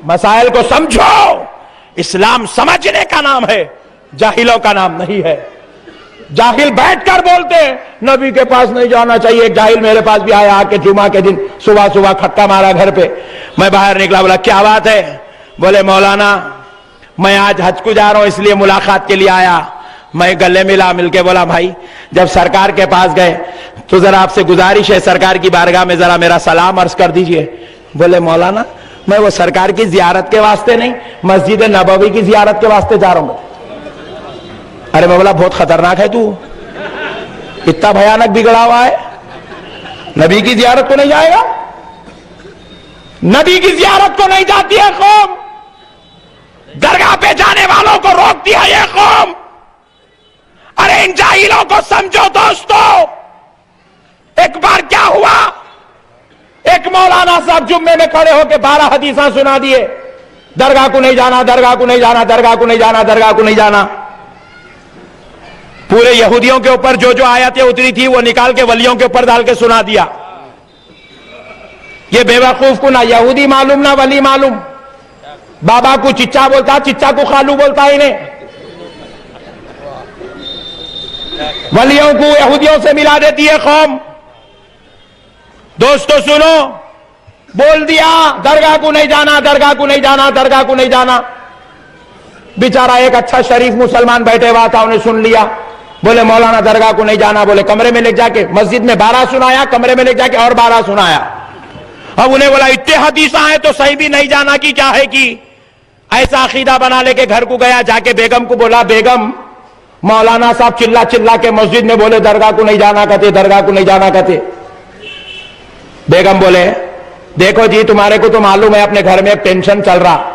مسائل کو سمجھو. اسلام سمجھنے کا نام ہے, جاہلوں کا نام نہیں ہے. جاہل بیٹھ کر بولتے ہیں نبی کے پاس نہیں جانا چاہیے. ایک جاہل میرے پاس بھی آیا, آ کے جمعہ کے دن صبح صبح کھٹکا مارا گھر پہ. میں باہر نکلا, بولا کیا بات ہے؟ بولے مولانا میں آج حج کو جا رہا ہوں اس لیے ملاقات کے لیے آیا. میں گلے ملا, مل کے بولا بھائی جب سرکار کے پاس گئے تو ذرا آپ سے گزارش ہے سرکار کی بارگاہ میں ذرا میرا سلام عرض کر دیجئے. بولے مولانا میں وہ سرکار کی زیارت کے واسطے نہیں, مسجد نبوی کی زیارت کے واسطے جا رہا ہوں. ارے میں بولا بہت خطرناک ہے تو, اتنا بھیانک بگڑا ہوا ہے, نبی کی زیارت کو نہیں جائے گا؟ نبی کی زیارت کو نہیں جاتی ہے قوم, درگاہ پہ جانے والوں کو روکتی ہے یہ قوم. ارے ان جاہلوں کو سمجھو دوستو. ایک بار کیا ہوا, ایک مولانا صاحب جمعے میں کھڑے ہو کے 12 حدیثاں سنا دیے, درگاہ کو نہیں جانا, درگاہ کو نہیں جانا, درگاہ کو نہیں جانا, درگاہ کو نہیں جانا. پورے یہودیوں کے اوپر جو جو آیتیں اتری تھی وہ نکال کے ولیوں کے اوپر ڈال کے سنا دیا. یہ بے وقوف کو نہ یہودی معلوم نہ ولی معلوم. بابا کو چچا بولتا, چچا کو خالو بولتا انہیں. ولیوں کو یہودیوں سے ملا دیتی ہے قوم. دوستو سنو, بول دیا درگاہ کو نہیں جانا, درگاہ کو نہیں جانا, درگاہ کو نہیں جانا. بیچارہ ایک اچھا شریف مسلمان بیٹھے ہوا تھا, انہیں سن لیا. بولے مولانا درگاہ کو نہیں جانا. بولے کمرے میں لے جا کے, مسجد میں 12 سنایا, کمرے میں لے جا کے اور 12 سنایا. اب انہیں بولا اتنے حدیثاں ہیں تو صحیح بھی نہیں جانا کی کیا ہے کی. ایسا عقیدہ بنا لے کے گھر کو گیا, جا کے بیگم کو بولا بیگم مولانا صاحب چلا چلا کے مسجد میں بولے درگاہ کو نہیں جانا کہتے, درگاہ کو نہیں جانا کہتے. بیگم بولے دیکھو جی تمہارے کو تو معلوم ہے اپنے گھر میں ایک ٹینشن چل رہا.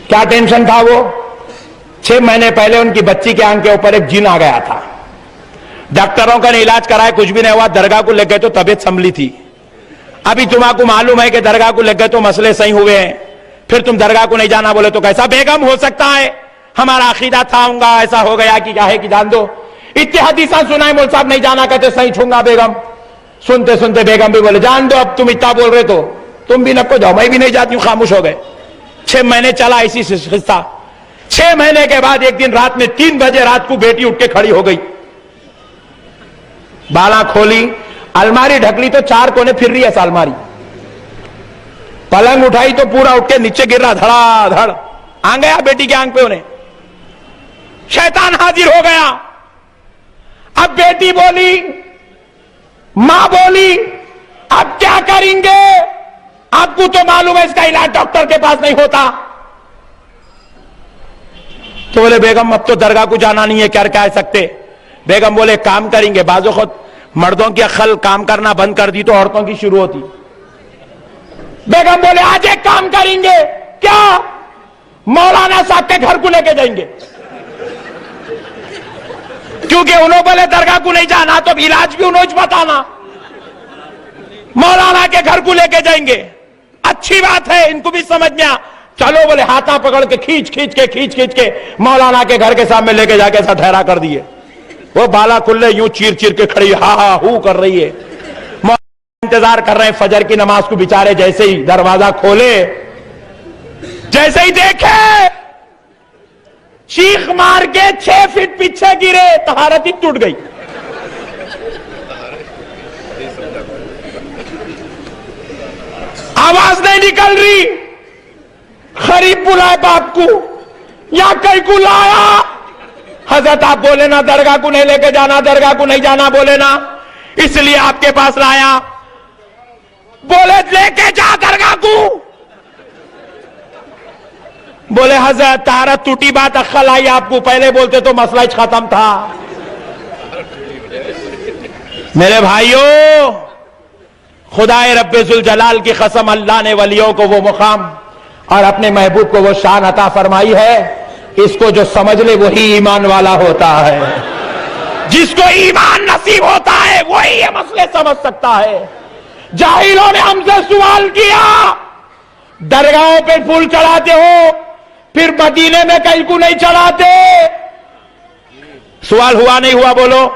کیا ٹینشن تھا وہ؟ 6 مہینے پہلے ان کی بچی کے آنکھ کے اوپر ایک جن آ گیا تھا. ڈاکٹروں کا علاج کرائے کچھ بھی نہیں ہوا, درگاہ کو لگ گئے تو طبیعت سنبھلی تھی. ابھی تمہارے کو معلوم ہے کہ درگاہ کو لگ گئے تو مسئلے صحیح ہوئے ہیں, پھر تم درگاہ کو نہیں جانا بولے تو کیسا؟ بیگم ہو سکتا ہے ہمارا عقیدہ تھا ہوں گا, ایسا ہو گیا کہ کیا ہے کہ جان دو. اتنے حدیثاں سنائے مول صاحب نہیں جانا کہتے, صحیح چھونگا بیگم. سنتے سنتے بیگم بھی بولے جان دو اب تم اتنا بول رہے تو تم بھی نکو جاؤ, میں بھی نہیں جاتی ہوں. خاموش ہو گئے. 6 مہینے چلا اسی قصہ. 6 مہینے کے بعد ایک دن رات میں 3 بجے رات کو بیٹی اٹھ کے کھڑی ہو گئی. بالا کھولی, الماری ڈھکلی تو 4 کونے پھر رہی ہے الماری. پلنگ اٹھائی تو پورا اٹھ کے نیچے گر رہا دھڑا دھڑ. آ گیا بیٹی کے آنکھ پہ انہیں. شیطان حاضر ہو گیا. اب بیٹی بولی, ماں بولی اب کیا کریں گے؟ آپ کو تو معلوم ہے اس کا علاج ڈاکٹر کے پاس نہیں ہوتا. تو بولے بیگم اب تو درگاہ کو جانا نہیں ہے, کیا کہہ سکتے؟ بیگم بولے کام کریں گے. بعض وقت مردوں کی عقل کام کرنا بند کر دی تو عورتوں کی شروع ہوتی. بیگم بولے آج ایک کام کریں گے. کیا؟ مولانا صاحب کے گھر کو لے کے جائیں گے. کیونکہ انہوں بولے درگاہ کو نہیں جانا تو علاج بھی انہوں بتانا. مولانا کے گھر کو لے کے جائیں گے. اچھی بات ہے, ان کو بھی سمجھ میں آ. چلو بولے ہاتھاں پکڑ کے کھینچ کھینچ کے مولانا کے گھر کے سامنے لے کے جا کے ایسا ٹھہرا کر دیے. وہ بالا کھلے یوں چیر چیر کے کھڑی ہا ہا ہو کر رہی ہے. انتظار کر رہے ہیں فجر کی نماز کو. بیچارے جیسے ہی دروازہ کھولے, جیسے ہی دیکھے چیخ مار کے 6 فٹ پیچھے گرے, طہارت ہی ٹوٹ گئی. آواز نہیں نکل رہی. خریب بلائے باپ کو یا کئی کو لایا. حضرت آپ بولے نا درگاہ کو نہیں لے کے جانا, درگاہ کو نہیں جانا بولے نا, اس لیے آپ کے پاس لایا. بولے لے کے جا درگاہ کو. بولے حضرت طہارت ٹوٹی بات عقل آئی آپ کو, پہلے بولتے تو مسئلہ ہی ختم تھا. میرے بھائیوں, خدائے رب ذوالجلال کی قسم, اللہ نے ولیوں کو وہ مقام اور اپنے محبوب کو وہ شان عطا فرمائی ہے. اس کو جو سمجھ لے وہی ایمان والا ہوتا ہے. جس کو ایمان نصیب ہوتا ہے وہی یہ مسئلے سمجھ سکتا ہے. جاہلوں نے ہم سے سوال کیا, درگاہوں پہ پھول چڑھاتے ہو پھر مدینے میں کہیں کو نہیں چڑھاتے. سوال ہوا نہیں ہوا بولو؟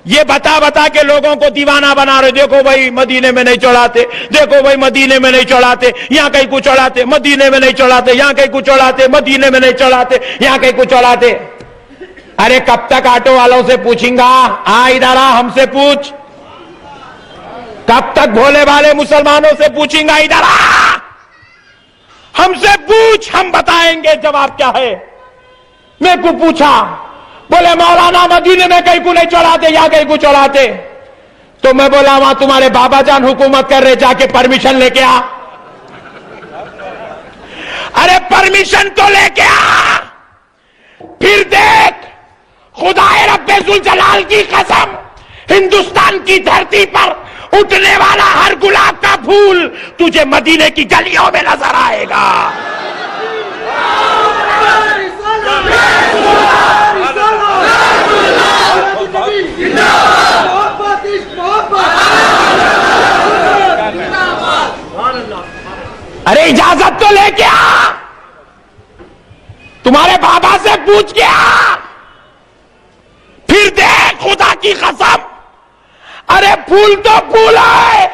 یہ بتا بتا کے لوگوں کو دیوانہ بنا رہے. دیکھو بھائی مدینے میں نہیں چڑھاتے, دیکھو بھائی مدینے میں نہیں چڑھاتے, یہاں کہیں کو چڑھاتے, مدینے میں نہیں چڑھاتے, یہاں کہیں کو چڑھاتے, مدینے میں نہیں چڑھاتے, یہاں کہیں کو چڑھاتے. ارے کب تک آٹو والوں سے پوچھیں گا؟ ادھر آ, ہم سے پوچھ. کب تک بھولے والے مسلمانوں سے پوچھیں گا؟ ادھر آ, ہم سے پوچھ, ہم بتائیں گے جواب کیا ہے. میں کو پوچھا, بولے مولانا مدینے میں کہیں کو نہیں چڑھاتے, یا کہیں کو چڑھاتے. تو میں بولا وہاں تمہارے بابا جان حکومت کر رہے, جا کے پرمیشن لے کے آ. ارے پرمیشن تو لے کے آ, پھر دیکھ خدائے رب ذوالجلال کی قسم, ہندوستان کی دھرتی پر اٹھنے والا ہر گلاب کا پھول تجھے مدینے کی گلیوں میں نظر آئے گا. ارے اجازت تو لے کے آ, تمہارے بابا سے پوچھ کے آ, پھر دیکھ خدا کی قسم. ارے پھول تو پھول ہے.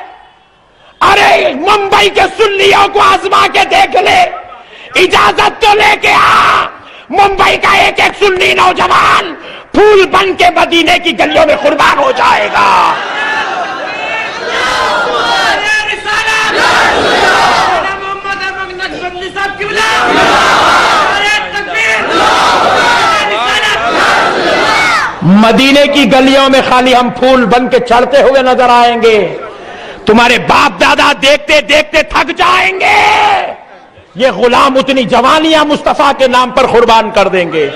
ارے ممبئی کے سنیوں کو آزما کے دیکھ لے, اجازت تو لے کے آ. ممبئی کا ایک ایک سنی نوجوان پھول بن کے مدینے کی گلیوں میں قربان ہو جائے گا. مدینے کی گلیوں میں خالی ہم پھول بن کے چڑھتے ہوئے نظر آئیں گے. تمہارے باپ دادا دیکھتے دیکھتے تھک جائیں گے. یہ غلام اتنی جوانیاں مصطفیٰ کے نام پر قربان کر دیں گے.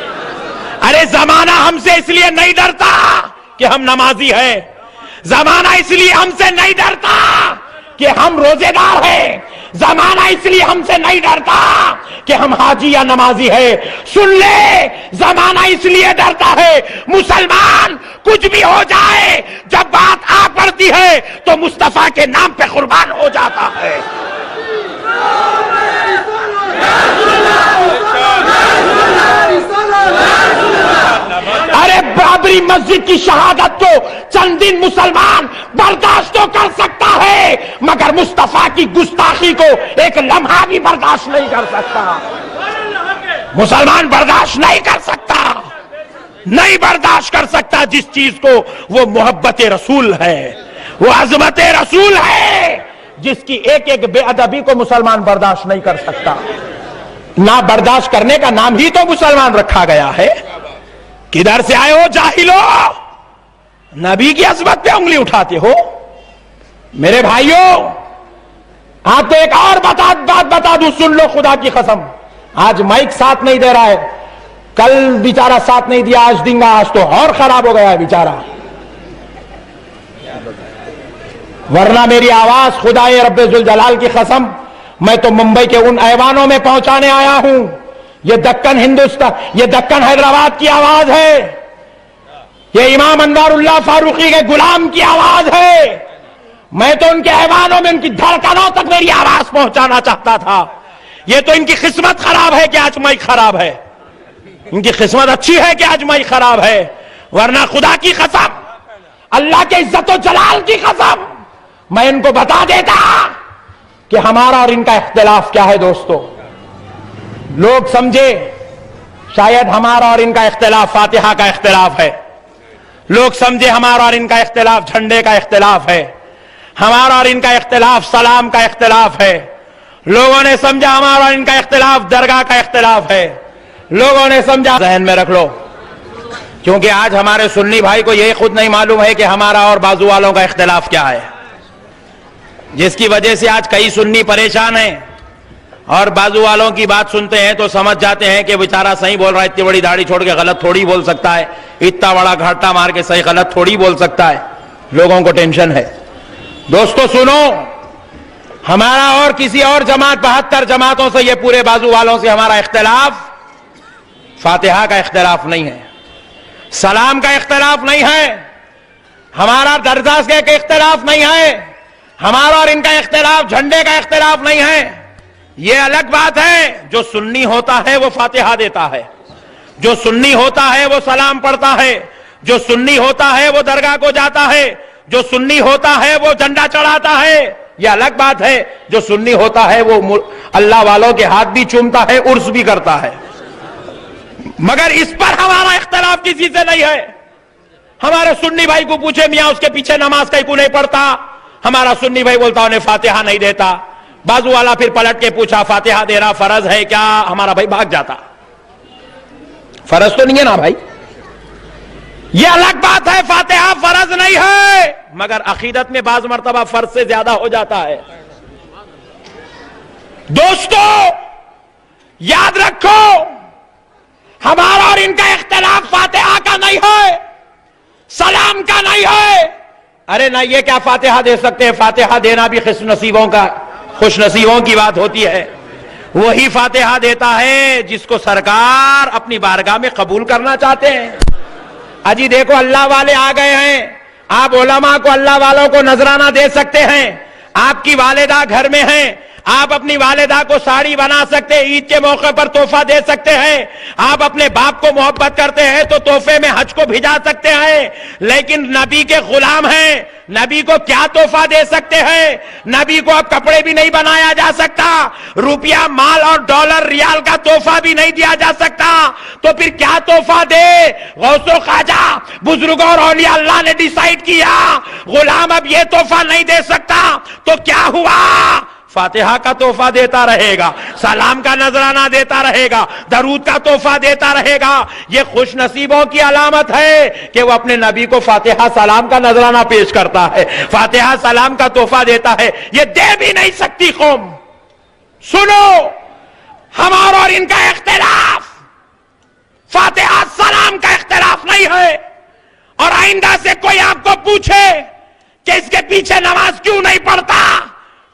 ارے زمانہ ہم سے اس لیے نہیں ڈرتا کہ ہم نمازی ہیں, زمانہ اس لیے ہم سے نہیں ڈرتا کہ ہم روزے دار ہیں, زمانہ اس لیے ہم سے نہیں ڈرتا کہ ہم حاجی یا نمازی ہے. سن لے, زمانہ اس لیے ڈرتا ہے, مسلمان کچھ بھی ہو جائے جب بات آ پڑتی ہے تو مصطفیٰ کے نام پہ قربان ہو جاتا ہے. ارے بابری مسجد کی شہادت کو چند دن مسلمان برداشت تو کر سکتا ہے, مگر مصطفیٰ کی گستاخی کو ایک لمحہ بھی برداشت نہیں کر سکتا. مسلمان برداشت نہیں کر سکتا, نہیں برداشت کر سکتا جس چیز کو وہ محبت رسول ہے, وہ عظمت رسول ہے, جس کی ایک ایک بے ادبی کو مسلمان برداشت نہیں کر سکتا. نہ برداشت کرنے کا نام ہی تو مسلمان رکھا گیا ہے. کدھر سے آئے ہو جاہلو, نبی کی عظمت پہ انگلی اٹھاتے ہو. میرے بھائیوں, آپ تو ایک اور بات بتا دوں, سن لو خدا کی قسم. آج مائک ساتھ نہیں دے رہا ہے, کل بیچارہ ساتھ نہیں دیا, آج دیں گا, آج تو اور خراب ہو گیا ہے بیچارہ. ورنہ میری آواز خدائے رب ذوالجلال کی قسم میں تو ممبئی کے ان ایوانوں میں پہنچانے آیا ہوں. یہ دکن ہندوستان, یہ دکن حیدرآباد کی آواز ہے, یہ امام انوار اللہ فاروقی کے غلام کی آواز ہے. میں تو ان کے ایوانوں میں ان کی دھڑکنوں تک میری آواز پہنچانا چاہتا تھا. یہ تو ان کی قسمت خراب ہے کہ آج مائک خراب ہے, ان کی قسمت اچھی ہے کہ آج مائک خراب ہے. ورنہ خدا کی قسم, اللہ کے عزت و جلال کی قسم, میں ان کو بتا دیتا کہ ہمارا اور ان کا اختلاف کیا ہے. دوستو, لوگ سمجھے شاید ہمارا اور ان کا اختلاف فاتحہ کا اختلاف ہے, لوگ سمجھے ہمارا اور ان کا اختلاف جھنڈے کا اختلاف ہے, ہمارا اور ان کا اختلاف سلام کا اختلاف ہے. لوگوں نے سمجھا ہمارا اور ان کا اختلاف درگاہ کا اختلاف ہے. لوگوں نے سمجھا, ذہن میں رکھ لو, کیونکہ آج ہمارے سنی بھائی کو یہ خود نہیں معلوم ہے کہ ہمارا اور بازو والوں کا اختلاف کیا ہے, جس کی وجہ سے آج کئی سنی پریشان ہیں اور بازو والوں کی بات سنتے ہیں تو سمجھ جاتے ہیں کہ بیچارہ صحیح بول رہا ہے, اتنی بڑی داڑھی چھوڑ کے غلط تھوڑی بول سکتا ہے, اتنا بڑا گھاٹا مار کے صحیح غلط تھوڑی بول سکتا ہے. لوگوں کو ٹینشن ہے. دوستو سنو, ہمارا اور کسی اور جماعت 72 جماعتوں سے, یہ پورے بازو والوں سے ہمارا اختلاف فاتحہ کا اختلاف نہیں ہے, سلام کا اختلاف نہیں ہے, ہمارا درجہ کے اختلاف نہیں ہے, ہمارا اور ان کا اختلاف جھنڈے کا اختلاف نہیں ہے. یہ الگ بات ہے, جو سنی ہوتا ہے وہ فاتحہ دیتا ہے, جو سنی ہوتا ہے وہ سلام پڑھتا ہے, جو سنی ہوتا ہے وہ درگاہ کو جاتا ہے، جو سنی ہوتا ہے وہ جھنڈا چڑھاتا ہے، یہ الگ بات ہے۔ جو سنی ہوتا ہے وہ اللہ والوں کے ہاتھ بھی چومتا ہے، عرس بھی کرتا ہے، مگر اس پر ہمارا اختلاف کسی سے نہیں ہے۔ ہمارے سنی بھائی کو پوچھے میاں اس کے پیچھے نماز کیوں نہیں پڑھتا، ہمارا سنی بھائی بولتا انہیں فاتحہ نہیں دیتا۔ بازو والا پھر پلٹ کے پوچھا فاتحہ دینا فرض ہے کیا، ہمارا بھائی بھاگ جاتا۔ فرض تو نہیں ہے نا بھائی، یہ الگ بات ہے، فاتحہ فرض نہیں ہے، مگر عقیدت میں بعض مرتبہ فرض سے زیادہ ہو جاتا ہے۔ دوستو یاد رکھو، ہمارا اور ان کا اختلاف فاتحہ کا نہیں ہے، سلام کا نہیں ہے۔ ارے نہ یہ کیا فاتحہ دے سکتے ہیں، فاتحہ دینا بھی خوش نصیبوں کی بات ہوتی ہے۔ وہی فاتحہ دیتا ہے جس کو سرکار اپنی بارگاہ میں قبول کرنا چاہتے ہیں۔ اجی دیکھو اللہ والے آ گئے ہیں، آپ علماء کو اللہ والوں کو نذرانہ دے سکتے ہیں، آپ کی والدہ گھر میں ہیں، آپ اپنی والدہ کو ساڑی بنا سکتے ہیں، عید کے موقع پر تحفہ دے سکتے ہیں، آپ اپنے باپ کو محبت کرتے ہیں تو تحفے میں حج کو بھیجا سکتے ہیں، لیکن نبی کے غلام ہیں، نبی کو کیا تحفہ دے سکتے ہیں؟ نبی کو اب کپڑے بھی نہیں بنایا جا سکتا، روپیہ مال اور ڈالر ریال کا تحفہ بھی نہیں دیا جا سکتا، تو پھر کیا تحفہ دے؟ غوث و خواجہ بزرگوں اور اولیاء اللہ نے ڈیسائیڈ کیا غلام اب یہ تحفہ نہیں دے سکتا، تو کیا ہوا؟ فاتحہ کا تحفہ دیتا رہے گا، سلام کا نذرانہ دیتا رہے گا، درود کا تحفہ دیتا رہے گا۔ یہ خوش نصیبوں کی علامت ہے کہ وہ اپنے نبی کو فاتحہ سلام کا نذرانہ پیش کرتا ہے، فاتحہ سلام کا تحفہ دیتا ہے۔ یہ دے بھی نہیں سکتی قوم۔ سنو، ہمارا اور ان کا اختلاف فاتحہ سلام کا اختلاف نہیں ہے، اور آئندہ سے کوئی آپ کو پوچھے کہ اس کے پیچھے نماز کیوں نہیں پڑھتا،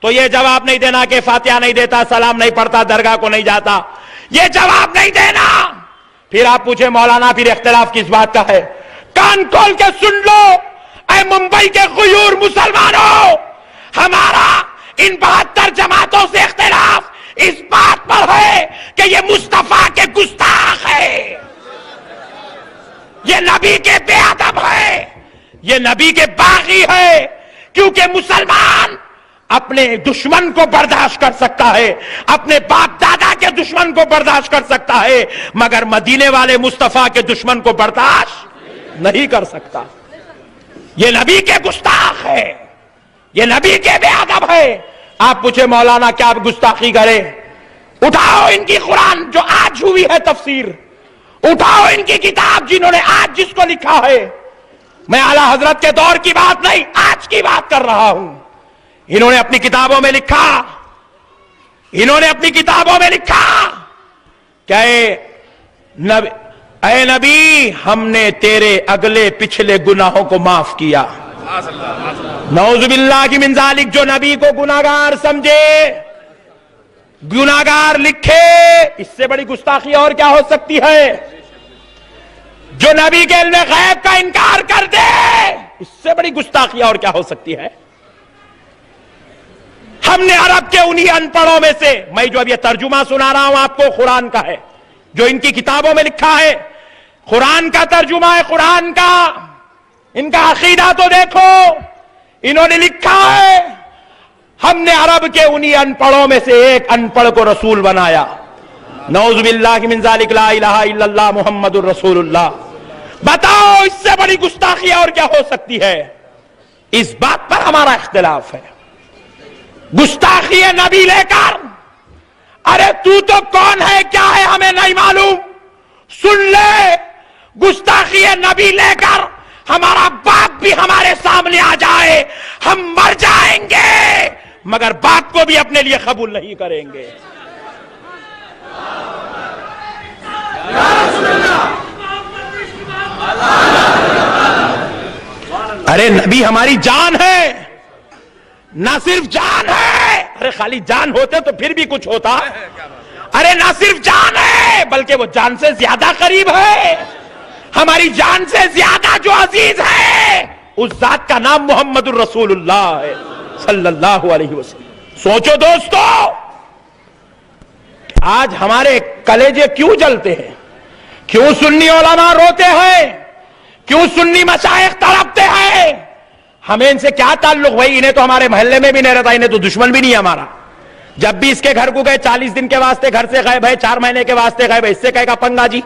تو یہ جواب نہیں دینا کہ فاتحہ نہیں دیتا، سلام نہیں پڑھتا، درگاہ کو نہیں جاتا، یہ جواب نہیں دینا۔ پھر آپ پوچھیں مولانا پھر اختلاف کس بات کا ہے؟ کان کھول کے سن لو اے ممبئی کے غیور مسلمانوں، ہمارا ان 72 جماعتوں سے اختلاف اس بات پر ہے کہ یہ مصطفیٰ کے گستاخ ہے، یہ نبی کے بے ادب ہے، یہ نبی کے باغی ہے، کیونکہ مسلمان اپنے دشمن کو برداشت کر سکتا ہے، اپنے باپ دادا کے دشمن کو برداشت کر سکتا ہے، مگر مدینے والے مصطفیٰ کے دشمن کو برداشت نہیں کر سکتا۔ یہ نبی کے گستاخ ہے، یہ نبی کے بے ادب ہے۔ آپ پوچھے مولانا کیا آپ گستاخی کرے؟ اٹھاؤ ان کی قرآن جو آج ہوئی ہے تفسیر، اٹھاؤ ان کی کتاب جنہوں نے آج جس کو لکھا ہے۔ میں اعلیٰ حضرت کے دور کی بات نہیں، آج کی بات کر رہا ہوں۔ انہوں نے اپنی کتابوں میں لکھا، انہوں نے اپنی کتابوں میں لکھا کہ اے نبی ہم نے تیرے اگلے پچھلے گناہوں کو معاف کیا۔ نعوذ باللہ من ذالک، جو نبی کو گناہگار سمجھے، گناہگار لکھے، اس سے بڑی گستاخی اور کیا ہو سکتی ہے؟ جو نبی کے علم غیب کا انکار کر دے، اس سے بڑی گستاخی اور کیا ہو سکتی ہے؟ ہم نے عرب کے انہی ان پڑھوں میں سے، میں جو اب یہ ترجمہ سنا رہا ہوں آپ کو قرآن کا ہے، جو ان کی کتابوں میں لکھا ہے، قرآن کا ترجمہ ہے، قرآن کا۔ ان کا عقیدہ تو دیکھو، انہوں نے لکھا ہے ہم نے عرب کے انہی ان پڑھوں میں سے ایک ان پڑھ کو رسول بنایا۔ نعوذ باللہ من ذالک، لا الہ الا اللہ محمد الرسول اللہ۔ بتاؤ اس سے بڑی گستاخی اور کیا ہو سکتی ہے؟ اس بات پر ہمارا اختلاف ہے۔ گستاخی نبی لے کر، ارے تو کون ہے کیا ہے ہمیں نہیں معلوم، سن لے، گستاخی نبی لے کر ہمارا باپ بھی ہمارے سامنے آ جائے ہم مر جائیں گے، مگر باپ کو بھی اپنے لیے قبول نہیں کریں گے۔ ارے نبی ہماری جان ہے، نہ صرف جان ہے، ارے خالی جان ہوتے تو پھر بھی کچھ ہوتا، ارے نہ صرف جان ہے بلکہ وہ جان سے زیادہ قریب ہے، ہماری جان سے زیادہ جو عزیز ہے اس ذات کا نام محمد الرسول اللہ ہے صلی اللہ علیہ وسلم۔ سوچو دوستو، آج ہمارے کلیجے کیوں جلتے ہیں؟ کیوں سنی علماء روتے ہیں؟ کیوں سنی مشائخ تڑپتے ہیں؟ ہمیں ان سے کیا تعلق بھائی؟ انہیں تو ہمارے محلے میں بھی نہیں رہتا، انہیں تو دشمن بھی نہیں ہے ہمارا. جب بھی اس کے گھر کو گئے 40 دن کے واسطے گھر سے غائب ہے، 4 مہینے کے واسطے غائب ہے، اس سے کہے گا پنگا جی.